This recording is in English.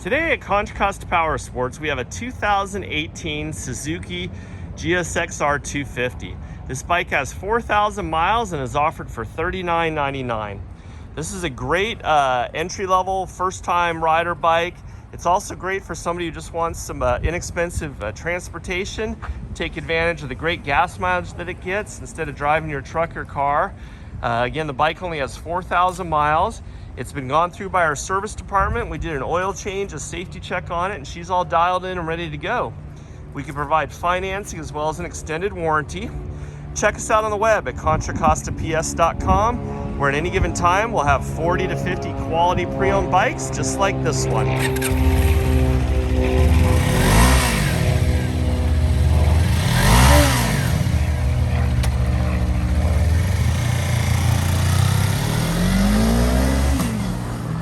Today at Contra Costa Powersports, we have a 2018 Suzuki GSX-R 250. This bike has 4,000 miles and is offered for $39.99. This is a great entry-level, first-time rider bike. It's also great for somebody who just wants some inexpensive transportation, take advantage of the great gas mileage that it gets instead of driving your truck or car. Again, the bike only has 4,000 miles. It's been gone through by our service department. We did an oil change, a safety check on it, and she's all dialed in and ready to go. We can provide financing as well as an extended warranty. Check us out on the web at contracostaps.com, where at any given time we'll have 40 to 50 quality pre-owned bikes just like this one.